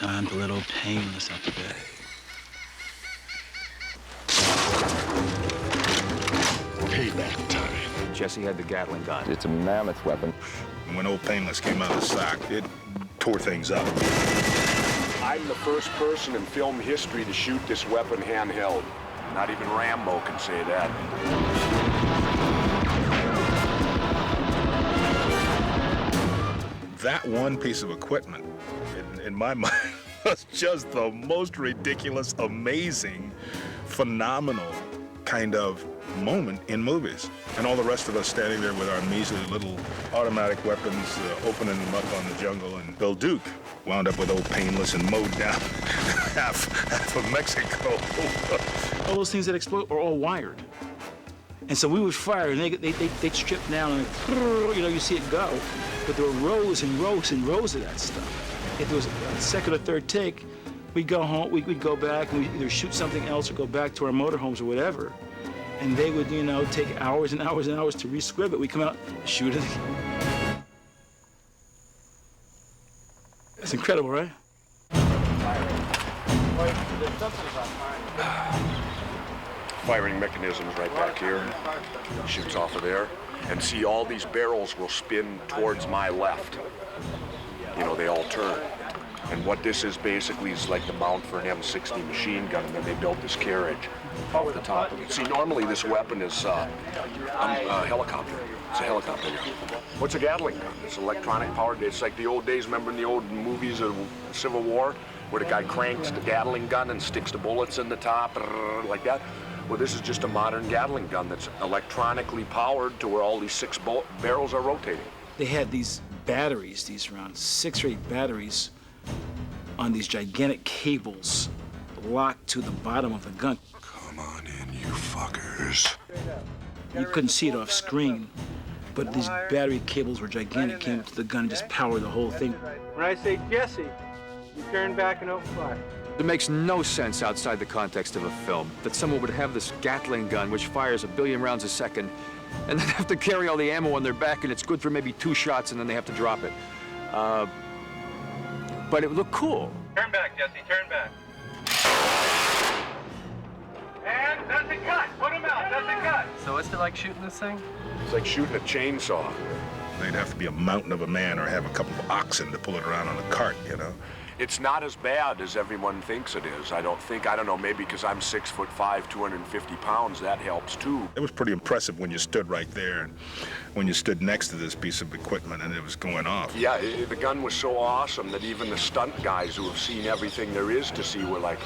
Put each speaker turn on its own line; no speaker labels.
time to let old Painless out to bed.
Payback time.
Jesse had the Gatling gun.
It's a mammoth weapon.
When old Painless came out of the sack, it tore things up.
I'm the first person in film history to shoot this weapon handheld. Not even Rambo can say that.
That one piece of equipment, in my mind, was just the most ridiculous, amazing, phenomenal kind of moment in movies. And all the rest of us standing there with our measly little automatic weapons, opening them up on the jungle. And Bill Duke wound up with old Painless and mowed down half of Mexico.
All those things that explode are all wired. And so we would fire, and they'd strip down, and you see it go. But there were rows and rows and rows of that stuff. If there was a second or third take, we'd go home, we'd go back, and we'd either shoot something else or go back to our motorhomes or whatever. And they would, take hours and hours and hours to re-scrib it. We'd come out, shoot it. It's incredible, right?
Firing mechanisms right back here. Shoots off of there. And see, all these barrels will spin towards my left. They all turn. And what this is basically is like the mount for an M60 machine gun, and then they built this carriage off the top of it. See, normally this weapon is a helicopter. It's a helicopter gun. What's a Gatling gun? It's electronic powered. It's like the old days, remember in the old movies of Civil War, where the guy cranks the Gatling gun and sticks the bullets in the top, like that? Well, this is just a modern Gatling gun that's electronically powered to where all these 6 barrels are rotating.
They had these batteries, these around 6 or 8 batteries on these gigantic cables locked to the bottom of the gun.
Come on in, you fuckers.
You couldn't see it off screen, but these battery cables were gigantic, came up to the gun and just powered the whole thing.
When I say Jesse, you turn back and open fire.
It makes no sense outside the context of a film that someone would have this Gatling gun which fires 1 billion rounds a second and then have to carry all the ammo on their back, and it's good for maybe 2 shots and then they have to drop it. But it would look cool.
Turn back, Jesse, turn back. And that's a cut. Put him out, that's a cut.
So what's it like shooting this thing?
It's like shooting a chainsaw.
They'd have to be a mountain of a man or have a couple of oxen to pull it around on a cart,
It's not as bad as everyone thinks it is. I don't know, maybe because I'm 6'5", 250 pounds, that helps too.
It was pretty impressive when you stood right there and when you stood next to this piece of equipment and it was going off.
Yeah, the gun was so awesome that even the stunt guys who have seen everything there is to see were like,